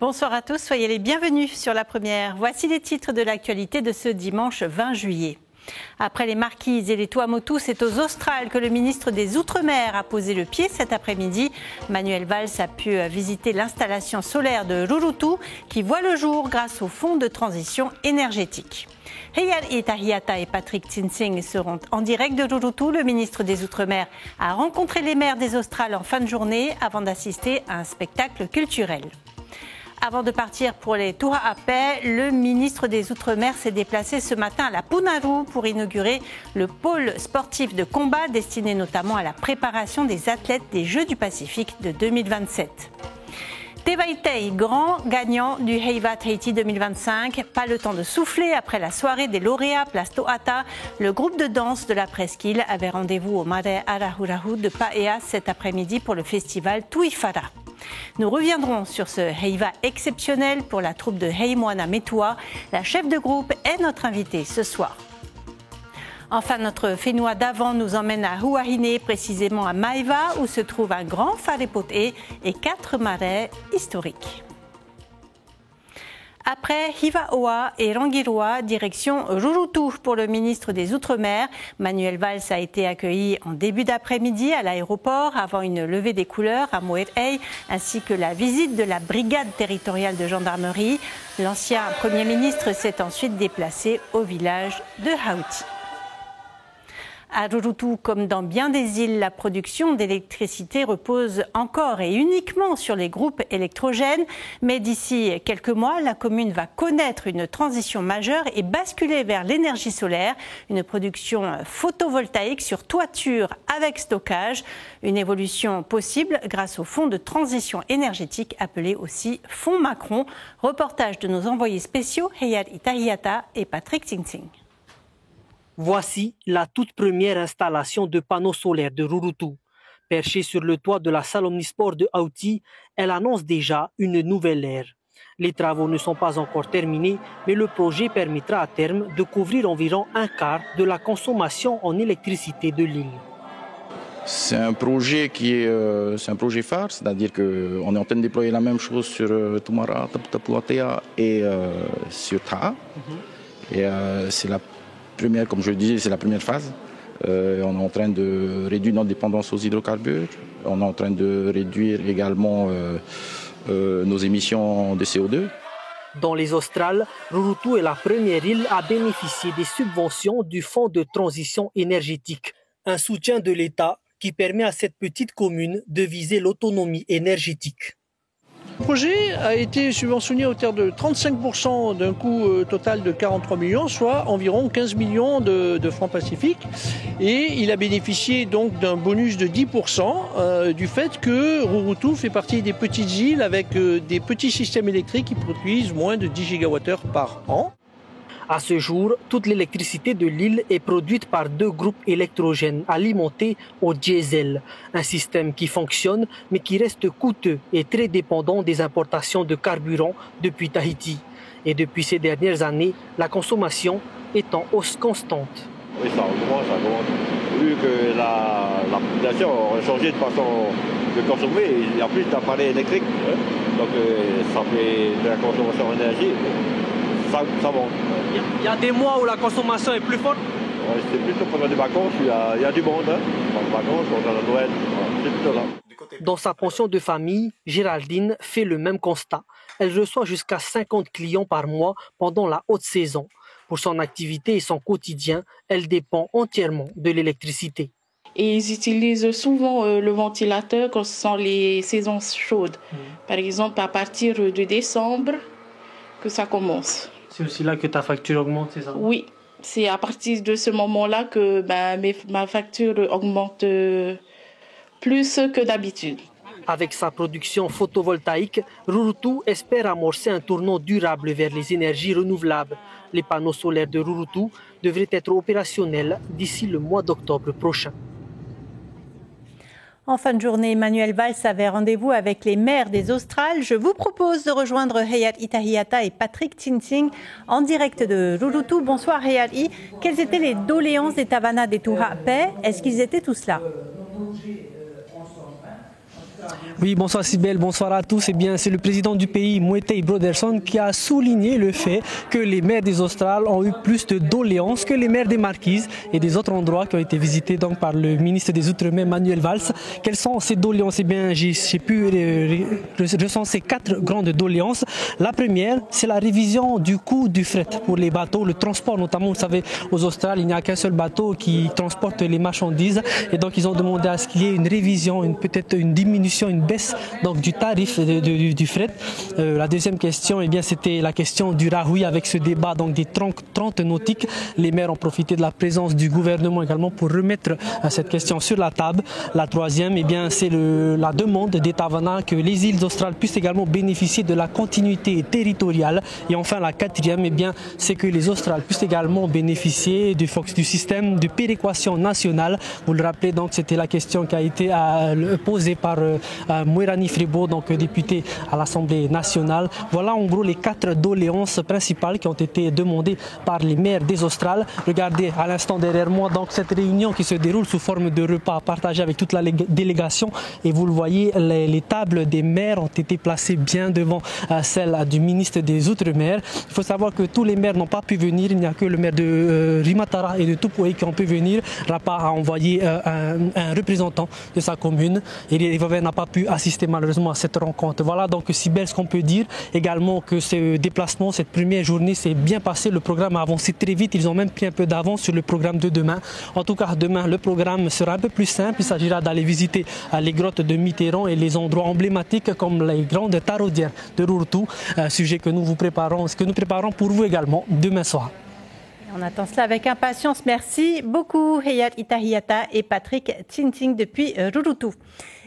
Bonsoir à tous, soyez les bienvenus sur La Première. Voici les titres de l'actualité de ce dimanche 20 juillet. Après les Marquises et les Tuamotu, c'est aux Australes que le ministre des Outre-mer a posé le pied cet après-midi. Manuel Valls a pu visiter l'installation solaire de Rurutu qui voit le jour grâce au fonds de transition énergétique. Hayat Tahiata et Patrick Tinsing seront en direct de Rurutu. Le ministre des Outre-mer a rencontré les maires des Australes en fin de journée avant d'assister à un spectacle culturel. Avant de partir pour les Tuhape, le ministre des Outre-mer s'est déplacé ce matin à la Punaru pour inaugurer le pôle sportif de combat destiné notamment à la préparation des athlètes des Jeux du Pacifique de 2027. Tevaitei, grand gagnant du Heiva Tahiti 2025. Pas le temps de souffler après la soirée des lauréats Place To'ata. Le groupe de danse de la presqu'île avait rendez-vous au Mare Arahurahu de Paea cet après-midi pour le festival Tuifara. Nous reviendrons sur ce Heiva exceptionnel pour la troupe de Heimoana Metua. La chef de groupe est notre invitée ce soir. Enfin, notre Fénois d'avant nous emmène à Huahine, précisément à Maiva, où se trouve un grand wharepote et 4 marais historiques. Après Hivaoa et Rangiroa, direction Rurutu pour le ministre des Outre-mer. Manuel Valls a été accueilli en début d'après-midi à l'aéroport avant une levée des couleurs à Moerei, ainsi que la visite de la brigade territoriale de gendarmerie. L'ancien Premier ministre s'est ensuite déplacé au village de Hauti. À Rurutu, comme dans bien des îles, la production d'électricité repose encore et uniquement sur les groupes électrogènes. Mais d'ici quelques mois, la commune va connaître une transition majeure et basculer vers l'énergie solaire, une production photovoltaïque sur toiture avec stockage. Une évolution possible grâce au fonds de transition énergétique appelé aussi Fonds Macron. Reportage de nos envoyés spéciaux Hayat Tahiata et Patrick Tinsing. Voici la toute première installation de panneaux solaires de Rurutu. Perchée sur le toit de la salle omnisport de Hauti, elle annonce déjà une nouvelle ère. Les travaux ne sont pas encore terminés, mais le projet permettra à terme de couvrir environ un quart de la consommation en électricité de l'île. C'est un projet phare, c'est-à-dire qu'on est en train de déployer la même chose sur Tumara, Tapuatea et sur Taha. Et c'est la première, comme je le disais, c'est la première phase. On est en train de réduire notre dépendance aux hydrocarbures. On est en train de réduire également nos émissions de CO2. Dans les Australes, Rurutu est la première île à bénéficier des subventions du Fonds de transition énergétique. Un soutien de l'État qui permet à cette petite commune de viser l'autonomie énergétique. Le projet a été subventionné à hauteur de 35% d'un coût total de 43 millions, soit environ 15 millions de francs pacifiques. Et il a bénéficié donc d'un bonus de 10% du fait que Rurutu fait partie des petites îles avec des petits systèmes électriques qui produisent moins de 10 gigawattheures par an. À ce jour, toute l'électricité de l'île est produite par 2 groupes électrogènes alimentés au diesel. Un système qui fonctionne mais qui reste coûteux et très dépendant des importations de carburant depuis Tahiti. Et depuis ces dernières années, la consommation est en hausse constante. Oui, ça augmente. Vu que la population a changé de façon de consommer, il y a plus d'appareils électriques. Donc ça fait de la consommation d'énergie. Ça monte. Il y a des mois où la consommation est plus forte. C'est plutôt pendant les vacances, il y a du monde. Pendant les vacances, pendant la Noël, c'est plutôt là. Dans sa pension de famille, Géraldine fait le même constat. Elle reçoit jusqu'à 50 clients par mois pendant la haute saison. Pour son activité et son quotidien, elle dépend entièrement de l'électricité. Et ils utilisent souvent le ventilateur quand ce sont les saisons chaudes. Par exemple, à partir de décembre que ça commence. C'est aussi là que ta facture augmente, c'est ça? Oui, c'est à partir de ce moment-là que ma facture augmente plus que d'habitude. Avec sa production photovoltaïque, Rurutu espère amorcer un tournant durable vers les énergies renouvelables. Les panneaux solaires de Rurutu devraient être opérationnels d'ici le mois d'octobre prochain. En fin de journée, Manuel Valls avait rendez-vous avec les maires des Australes. Je vous propose de rejoindre Hayat Tahiata et Patrick Tinsing en direct de Rurutu. Bonsoir Hayat. Quelles étaient les doléances des Tavana des Tuhape? Est-ce qu'ils étaient tous là? Oui, bonsoir Sibel, bonsoir à tous. Eh bien, c'est le président du pays, Moetei Broderson, qui a souligné le fait que les maires des Australes ont eu plus de doléances que les maires des Marquises et des autres endroits qui ont été visités donc par le ministre des Outre-mer, Manuel Valls. Quelles sont ces doléances? Eh bien, j'ai pu recenser 4 grandes doléances. La première, c'est la révision du coût du fret pour les bateaux, le transport notamment. Vous savez, aux Australes, il n'y a qu'un seul bateau qui transporte les marchandises et donc ils ont demandé à ce qu'il y ait une révision, peut-être une diminution, une baisse donc du tarif du fret. La deuxième question, eh bien, c'était la question du Rahoui avec ce débat donc des 30 nautiques. Les maires ont profité de la présence du gouvernement également pour remettre cette question sur la table. La troisième, eh bien, c'est la demande des Tavana que les îles australes puissent également bénéficier de la continuité territoriale. Et enfin, la quatrième, eh bien, c'est que les Australes puissent également bénéficier du système de péréquation nationale. Vous le rappelez, donc, c'était la question qui a été posée par Mouirani Fribo, donc député à l'Assemblée nationale. Voilà en gros les 4 doléances principales qui ont été demandées par les maires des Australes. Regardez à l'instant derrière moi donc cette réunion qui se déroule sous forme de repas partagé avec toute la délégation. Et vous le voyez, les tables des maires ont été placées bien devant celle du ministre des Outre-mer. Il faut savoir que tous les maires n'ont pas pu venir. Il n'y a que le maire de Rimatara et de Tupoe qui ont pu venir. Rapa a envoyé un représentant de sa commune. Et Rivaven n'a pas pu assister malheureusement à cette rencontre. Voilà donc si belle ce qu'on peut dire. Également que ce déplacement, cette première journée s'est bien passé. Le programme a avancé très vite. Ils ont même pris un peu d'avance sur le programme de demain. En tout cas, demain, le programme sera un peu plus simple. Il s'agira d'aller visiter les grottes de Mitterrand et les endroits emblématiques comme les grandes taraudières de Rurutu. Sujet que nous préparons pour vous également demain soir. On attend cela avec impatience. Merci beaucoup, Heyat Itahiyata et Patrick Tinting depuis Rurutu.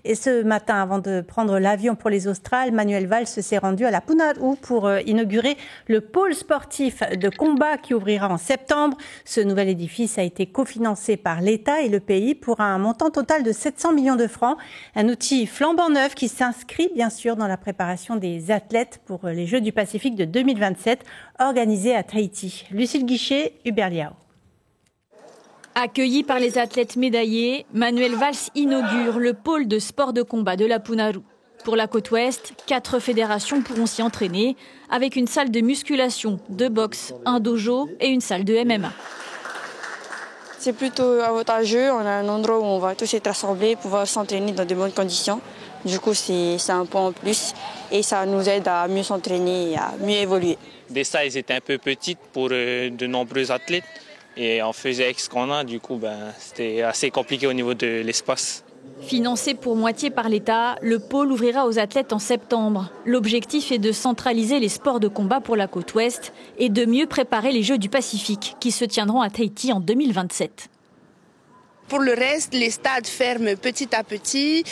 Et ce matin, avant de prendre l'avion pour les Australes, Manuel Valls s'est rendu à la Punarou pour inaugurer le pôle sportif de combat qui ouvrira en septembre. Ce nouvel édifice a été cofinancé par l'État et le pays pour un montant total de 700 millions de francs. Un outil flambant neuf qui s'inscrit bien sûr dans la préparation des athlètes pour les Jeux du Pacifique de 2027 organisés à Tahiti. Lucille Guichet, Hubert Liao. Accueilli par les athlètes médaillés, Manuel Valls inaugure le pôle de sport de combat de la Punarou. Pour la côte ouest, 4 fédérations pourront s'y entraîner avec une salle de musculation, de boxe, un dojo et une salle de MMA. C'est plutôt avantageux, on a un endroit où on va tous être rassemblés, pouvoir s'entraîner dans de bonnes conditions. Du coup, c'est un point en plus et ça nous aide à mieux s'entraîner et à mieux évoluer. Des salles étaient un peu petites pour de nombreux athlètes. Et on faisait avec ce qu'on a, du coup, c'était assez compliqué au niveau de l'espace. Financé pour moitié par l'État, le pôle ouvrira aux athlètes en septembre. L'objectif est de centraliser les sports de combat pour la côte ouest et de mieux préparer les Jeux du Pacifique qui se tiendront à Tahiti en 2027. Pour le reste, les stades ferment petit à petit.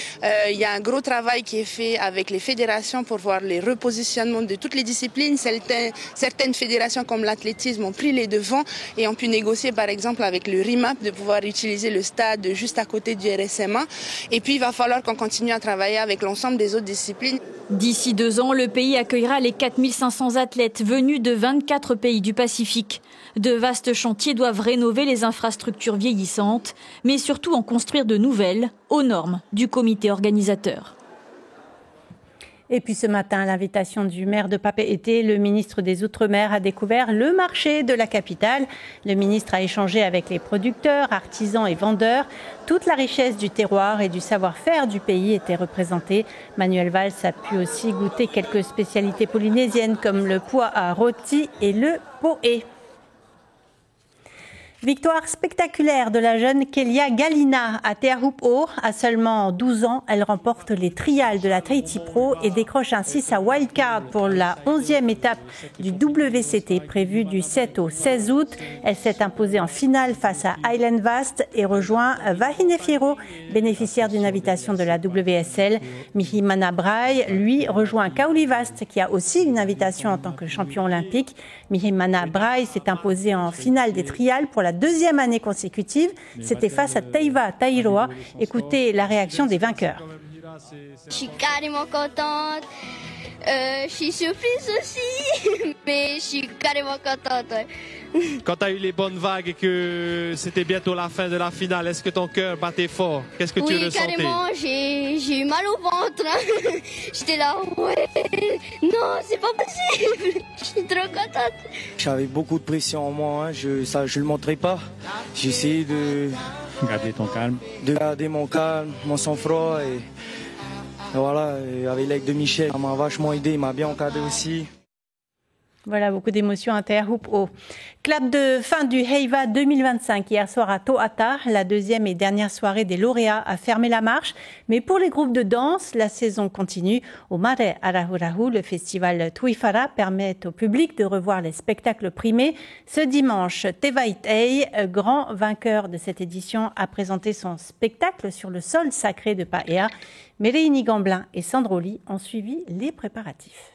Il y a un gros travail qui est fait avec les fédérations pour voir les repositionnements de toutes les disciplines. Certaines fédérations comme l'athlétisme ont pris les devants et ont pu négocier par exemple avec le RIMAP de pouvoir utiliser le stade juste à côté du RSMA. Et puis il va falloir qu'on continue à travailler avec l'ensemble des autres disciplines. D'ici 2 ans, le pays accueillera les 4500 athlètes venus de 24 pays du Pacifique. De vastes chantiers doivent rénover les infrastructures vieillissantes, mais surtout en construire de nouvelles aux normes du comité organisateur. Et puis ce matin, à l'invitation du maire de Papeete, le ministre des Outre-mer a découvert le marché de la capitale. Le ministre a échangé avec les producteurs, artisans et vendeurs. Toute la richesse du terroir et du savoir-faire du pays était représentée. Manuel Valls a pu aussi goûter quelques spécialités polynésiennes comme le pois à rôti et le poé. Victoire spectaculaire de la jeune Kelia Galina à Te Ahupu'o. À seulement 12 ans, elle remporte les trials de la Tahiti Pro et décroche ainsi sa wildcard pour la 11e étape du WCT prévue du 7 au 16 août. Elle s'est imposée en finale face à Island Vast et rejoint Vahine Fierro, bénéficiaire d'une invitation de la WSL. Mihimana Brai, lui, rejoint Kauli Vast qui a aussi une invitation en tant que champion olympique. Mihimana Brai s'est imposée en finale des trials pour la 2e année consécutive. C'était face à Teiva Tairoa. Écoutez la réaction des vainqueurs. Je suis carrément contente. Je suis surprise aussi, mais je suis carrément contente. Quand tu as eu les bonnes vagues et que c'était bientôt la fin de la finale, est-ce que ton cœur battait fort? Qu'est-ce que tu ressentais? Oui, carrément, j'ai eu mal au ventre. J'étais là, ouais, non, c'est pas possible. Je suis trop contente. J'avais beaucoup de pression en moi, hein. Je le montrais pas. J'ai essayé de garder ton calme. De garder mon calme, mon sang-froid et voilà, et avec l'aide de Michel, il m'a vachement aidé, il m'a bien encadré aussi. Voilà, beaucoup d'émotions à Terre Hoop Haut. Clap de fin du Heiva 2025 hier soir à To'ata. La deuxième et dernière soirée des lauréats a fermé la marche. Mais pour les groupes de danse, la saison continue. Au Mare Arahurahu, le festival Tuifara permet au public de revoir les spectacles primés. Ce dimanche, Tevaitei, grand vainqueur de cette édition, a présenté son spectacle sur le sol sacré de Paea. Méréini Gamblin et Sandro Lee ont suivi les préparatifs.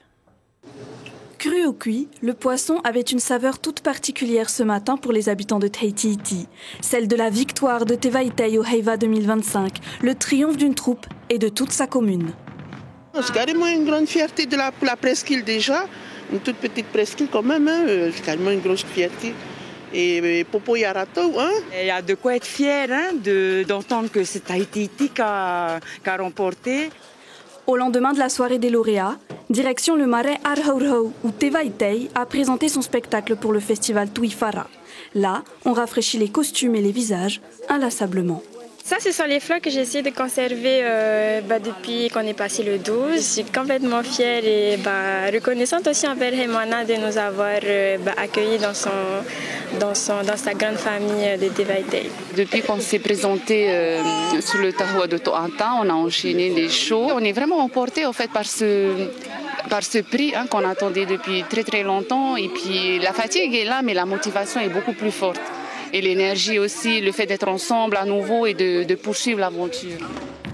Cru ou cuit, le poisson avait une saveur toute particulière ce matin pour les habitants de Tahiti. Celle de la victoire de Tevaitei au Heiva 2025, le triomphe d'une troupe et de toute sa commune. C'est carrément une grande fierté de la presqu'île déjà, une toute petite presqu'île quand même, hein. C'est carrément une grosse fierté. Et Popo Yarato, hein. Il y a de quoi être fier, hein, d'entendre que c'est Tahiti qui a remporté. Au lendemain de la soirée des lauréats, direction le Mare Arahurahu où Tevaitei a présenté son spectacle pour le festival Tuifara. Là, on rafraîchit les costumes et les visages inlassablement. Ça, ce sont les fleurs que j'ai essayé de conserver depuis qu'on est passé le 12. Je suis complètement fière et reconnaissante aussi envers Heimwana de nous avoir accueillis dans sa grande famille de Tevaitei. Depuis qu'on s'est présenté sur le Tahua de To'ata, on a enchaîné les shows. On est vraiment emporté en fait par ce prix qu'on attendait depuis très très longtemps. Et puis la fatigue est là, mais la motivation est beaucoup plus forte. Et l'énergie aussi, le fait d'être ensemble à nouveau et de poursuivre l'aventure.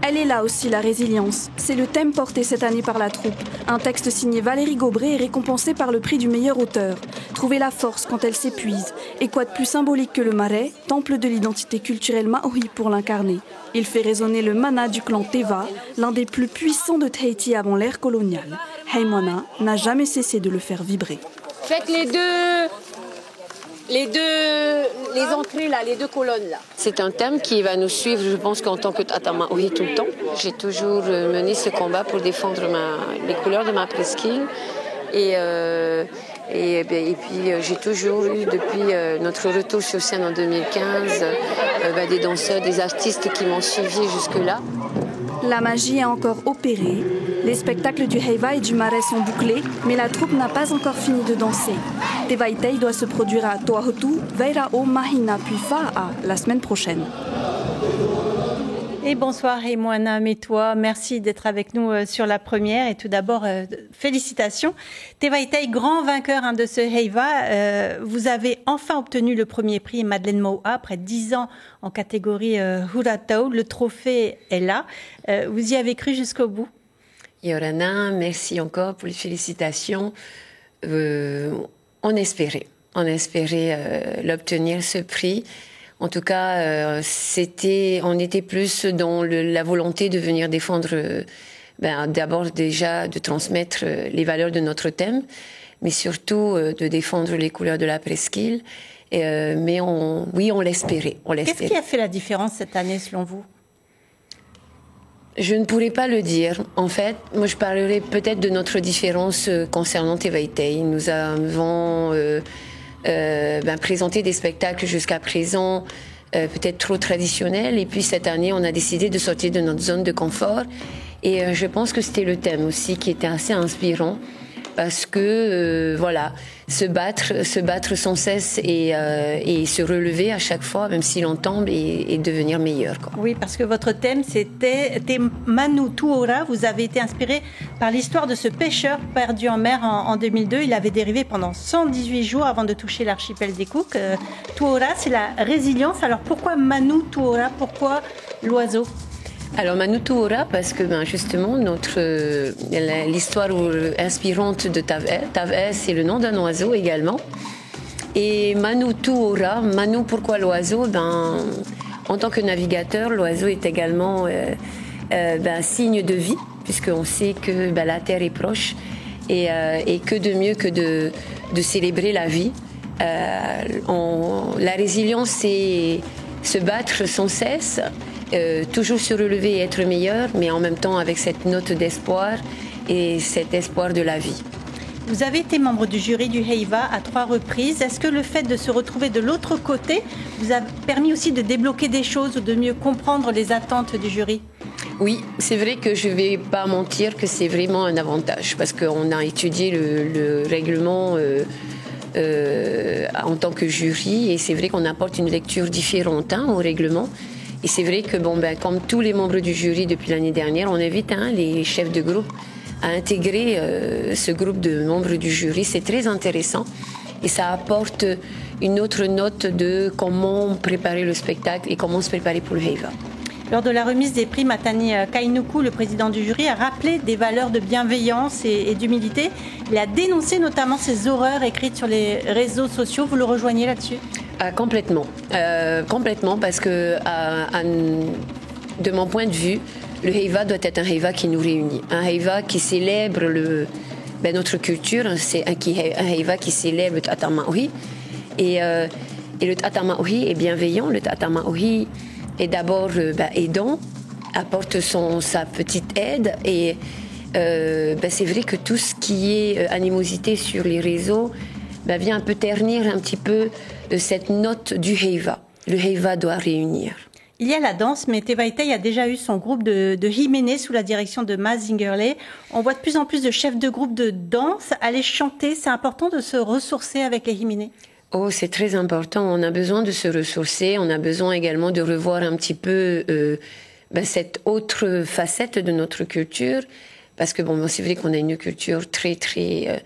Elle est là aussi, la résilience. C'est le thème porté cette année par la troupe. Un texte signé Valérie Gaubré est récompensé par le prix du meilleur auteur. Trouver la force quand elle s'épuise. Et quoi de plus symbolique que le marais, temple de l'identité culturelle maori pour l'incarner. Il fait résonner le mana du clan Teva, l'un des plus puissants de Tahiti avant l'ère coloniale. Heimwana n'a jamais cessé de le faire vibrer. Faites les entrées là, les deux colonnes là. C'est un thème qui va nous suivre, je pense qu'en tant que Tata Maori tout le temps. J'ai toujours mené ce combat pour défendre les couleurs de ma presqu'île. Et puis j'ai toujours eu, depuis notre retour sur scène en 2015, des danseurs, des artistes qui m'ont suivi jusque-là. La magie a encore opéré. Les spectacles du Heiva et du Marais sont bouclés, mais la troupe n'a pas encore fini de danser. Tevaitei doit se produire à Toahutu, Vairao, Mahina puis Fa'a la semaine prochaine. Et bonsoir Heimwana Métois, merci d'être avec nous sur la première. Et tout d'abord, félicitations. Tevaitei, grand vainqueur de ce Heiva. Vous avez enfin obtenu le premier prix Madeleine Moa après 10 ans en catégorie Huratau. Le trophée est là. Vous y avez cru jusqu'au bout? Yorana, merci encore pour les félicitations. On espérait l'obtenir, ce prix. En tout cas, on était plus dans la volonté de venir défendre, d'abord déjà de transmettre les valeurs de notre thème, mais surtout de défendre les couleurs de la presqu'île. Mais on l'espérait. Qu'est-ce qui a fait la différence cette année selon vous? Je ne pourrais pas le dire. En fait, moi je parlerai peut-être de notre différence concernant Tevaitei. Nous avons présenté des spectacles jusqu'à présent peut-être trop traditionnels. Et puis cette année, on a décidé de sortir de notre zone de confort. Et je pense que c'était le thème aussi qui était assez inspirant. Parce que, se battre sans cesse et se relever à chaque fois, même si l'on tombe, et devenir meilleur. Quoi. Oui, parce que votre thème, c'était Manu Tuora. Vous avez été inspiré par l'histoire de ce pêcheur perdu en mer en 2002. Il avait dérivé pendant 118 jours avant de toucher l'archipel des Cook. Tuora, c'est la résilience. Alors pourquoi Manu Tuora? Pourquoi l'oiseau? Alors Manu Tuora, parce que justement l'histoire inspirante de Tav'e, c'est le nom d'un oiseau également. Et Manu Tuora, Manu, pourquoi l'oiseau? En tant que navigateur, l'oiseau est également signe de vie, puisqu'on sait que la terre est proche et que de mieux que de célébrer la vie La résilience, c'est se battre sans cesse, toujours se relever et être meilleur, mais en même temps avec cette note d'espoir et cet espoir de la vie. Vous avez été membre du jury du Heiva à 3 reprises. Est-ce que le fait de se retrouver de l'autre côté vous a permis aussi de débloquer des choses ou de mieux comprendre les attentes du jury ? Oui, c'est vrai que je ne vais pas mentir que c'est vraiment un avantage parce qu'on a étudié le règlement en tant que jury et c'est vrai qu'on apporte une lecture différente au règlement. Et c'est vrai que comme tous les membres du jury depuis l'année dernière, on invite les chefs de groupe à intégrer ce groupe de membres du jury. C'est très intéressant et ça apporte une autre note de comment préparer le spectacle et comment se préparer pour le Heiva. Lors de la remise des prix, Matani Kainuku, le président du jury, a rappelé des valeurs de bienveillance et d'humilité. Il a dénoncé notamment ces horreurs écrites sur les réseaux sociaux. Vous le rejoignez là-dessus ? Complètement. Complètement parce que, de mon point de vue, le Heiva doit être un Heiva qui nous réunit. Un Heiva qui célèbre notre culture, c'est un Heiva qui célèbre le Tata Maori. Et le Tata Maori est bienveillant, le Tata Maori est d'abord aidant, apporte sa petite aide. Et c'est vrai que tout ce qui est animosité sur les réseaux vient un peu ternir un petit peu cette note du Heiva. Le Heiva doit réunir. Il y a la danse, mais Tewaitei a déjà eu son groupe de himene sous la direction de Maz Zingerle. On voit de plus en plus de chefs de groupe de danse aller chanter. C'est important de se ressourcer avec les himene. Oh, c'est très important. On a besoin de se ressourcer. On a besoin également de revoir un petit peu cette autre facette de notre culture. Parce que c'est vrai qu'on a une culture très, très,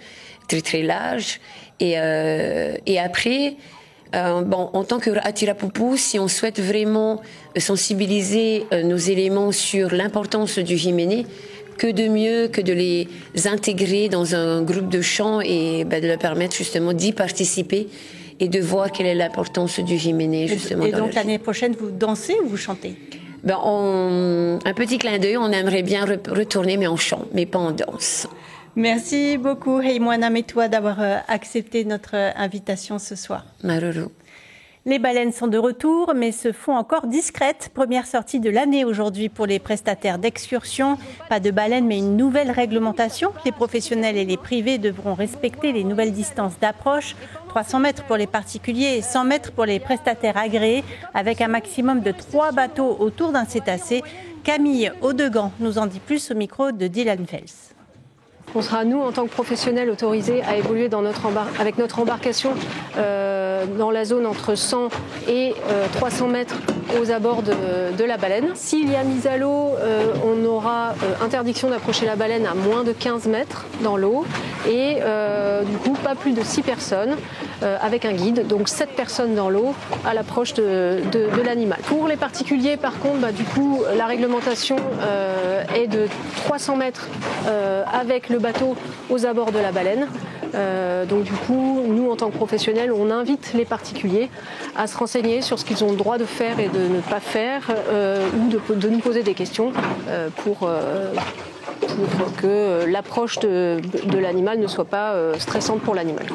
très, très large. Et après... en tant que Atirapupu, si on souhaite vraiment sensibiliser nos éléments sur l'importance du himene, que de mieux que de les intégrer dans un groupe de chant et de leur permettre justement d'y participer et de voir quelle est l'importance du himene justement. Et donc l'année prochaine, vous dansez ou vous chantez ? Un petit clin d'œil, on aimerait bien retourner mais en chant, mais pas en danse. Merci beaucoup, Heimoana Metua, d'avoir accepté notre invitation ce soir. Maruru. Les baleines sont de retour, mais se font encore discrètes. Première sortie de l'année aujourd'hui pour les prestataires d'excursion. Pas de baleines, mais une nouvelle réglementation. Les professionnels et les privés devront respecter les nouvelles distances d'approche. 300 mètres pour les particuliers et 100 mètres pour les prestataires agréés, avec un maximum de 3 bateaux autour d'un cétacé. Camille Audegan nous en dit plus au micro de Dylan Fels. On sera, nous, en tant que professionnels, autorisés à évoluer avec notre embarcation dans la zone entre 100 et 300 mètres aux abords de la baleine. S'il y a mise à l'eau, on aura interdiction d'approcher la baleine à moins de 15 mètres dans l'eau et du coup, pas plus de 6 personnes avec un guide, donc 7 personnes dans l'eau à l'approche de l'animal. Pour les particuliers, par contre, du coup, la réglementation est de 300 mètres avec le bateau aux abords de la baleine. Donc du coup, nous en tant que professionnels, on invite les particuliers à se renseigner sur ce qu'ils ont le droit de faire et de ne pas faire ou de nous poser des questions pour que l'approche de l'animal ne soit pas stressante pour l'animal.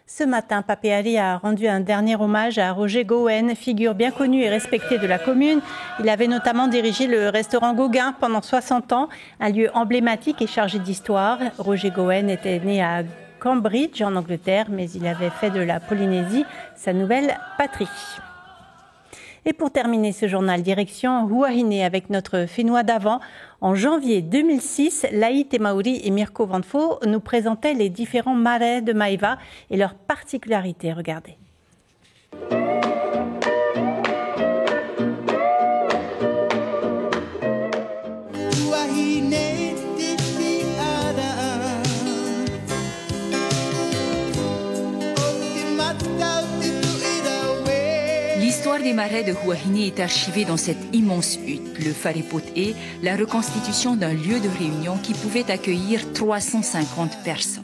Ce matin, Papeari a rendu un dernier hommage à Roger Gowen, figure bien connue et respectée de la commune. Il avait notamment dirigé le restaurant Gauguin pendant 60 ans, un lieu emblématique et chargé d'histoire. Roger Gowen était né à Cambridge, en Angleterre, mais il avait fait de la Polynésie sa nouvelle patrie. Et pour terminer ce journal, direction Huahine avec notre Fénois d'avant. En janvier 2006, Laï Temauri et Mirko Vanfo nous présentaient les différents marais de Maeva et leurs particularités. Regardez. L'histoire des marais de Huahine est archivée dans cette immense hutte, le Wharepote, la reconstitution d'un lieu de réunion qui pouvait accueillir 350 personnes.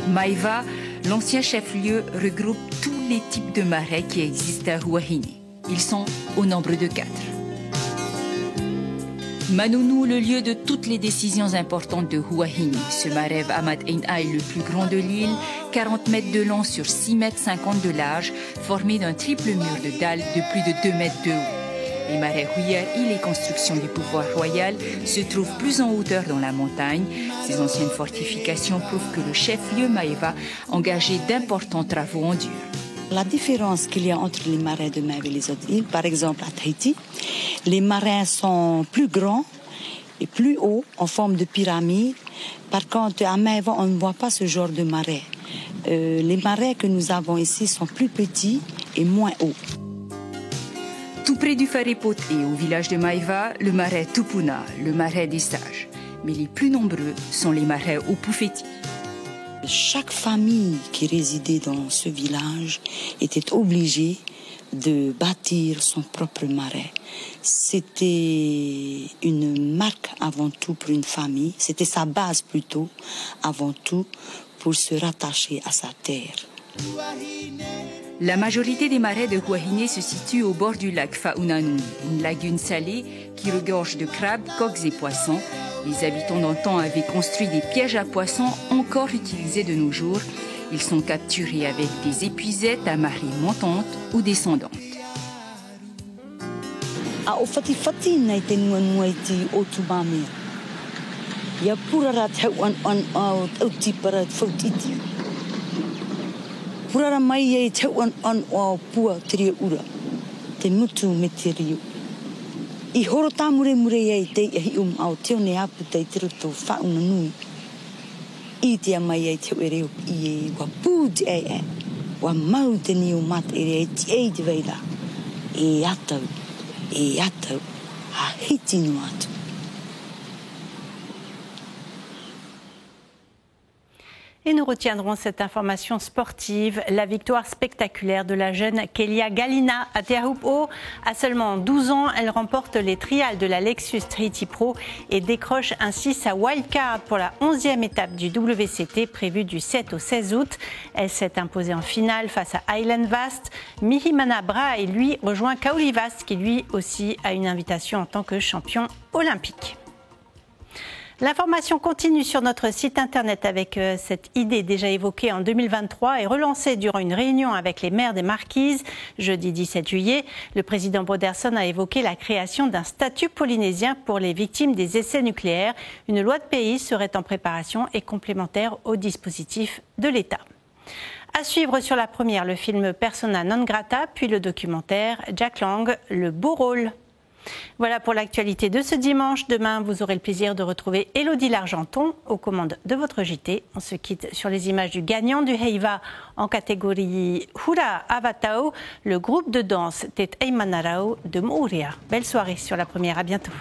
Maeva, l'ancien chef-lieu, regroupe tous les types de marais qui existent à Huahine. Ils sont au nombre de 4. Manunu, le lieu de toutes les décisions importantes de Huahine. Ce marais Ahmad Ain est le plus grand de l'île, 40 mètres de long sur 6 mètres 50 de large, formé d'un triple mur de dalles de plus de 2 mètres de haut. Les marais Houillères et les constructions du pouvoir royal se trouvent plus en hauteur dans la montagne. Ces anciennes fortifications prouvent que le chef-lieu Maeva a engagé d'importants travaux en dur. La différence qu'il y a entre les marais de Maeva et les autres îles, par exemple à Tahiti, les marais sont plus grands et plus hauts en forme de pyramide. Par contre, à Maeva, on ne voit pas ce genre de marais. Les marais que nous avons ici sont plus petits et moins hauts. Tout près du Farepot et au village de Maeva, le marais Tupuna, le marais des sages. Mais les plus nombreux sont les marais au Pufeti. Chaque famille qui résidait dans ce village était obligée de bâtir son propre marais. C'était une marque avant tout pour une famille, c'était sa base plutôt, avant tout, pour se rattacher à sa terre. La majorité des marais de Huahine se situent au bord du lac Faunanui, une lagune salée qui regorge de crabes, coqs et poissons. Les habitants d'antan avaient construit des pièges à poissons encore utilisés de nos jours. Ils sont capturés avec des épuisettes à marée montante ou descendante. Purara mai e te on o pua tiri ura, te mutu me te rio. I horo tāmure mure e te hi au teo ne apu te tiro tō whauna nui. I te mai e te reo I e wa pū te e, wa mau te ni o mat e te e te veira. E atau, a hiti no atu. Et nous retiendrons cette information sportive, la victoire spectaculaire de la jeune Kelia Galina à Te Ahupu'o. À seulement 12 ans, elle remporte les trials de la Lexus Treaty Pro et décroche ainsi sa wildcard pour la 11e étape du WCT prévue du 7 au 16 août. Elle s'est imposée en finale face à Aylen Vast. Mihimana Brahe, lui, rejoint Kaoli Vast qui lui aussi a une invitation en tant que champion olympique. L'information continue sur notre site internet avec cette idée déjà évoquée en 2023 et relancée durant une réunion avec les maires des Marquises. Jeudi 17 juillet, le président Broderson a évoqué la création d'un statut polynésien pour les victimes des essais nucléaires. Une loi de pays serait en préparation et complémentaire au dispositif de l'État. À suivre sur la première, le film Persona non grata, puis le documentaire Jack Lang, le beau rôle. Voilà pour l'actualité de ce dimanche. Demain, vous aurez le plaisir de retrouver Élodie Largenton aux commandes de votre JT. On se quitte sur les images du gagnant du Heiva en catégorie Hura Avatao, le groupe de danse Tet Eimanarao de Mouria. Belle soirée sur la première, à bientôt.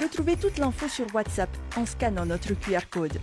Retrouvez toute l'info sur WhatsApp en scannant notre QR code.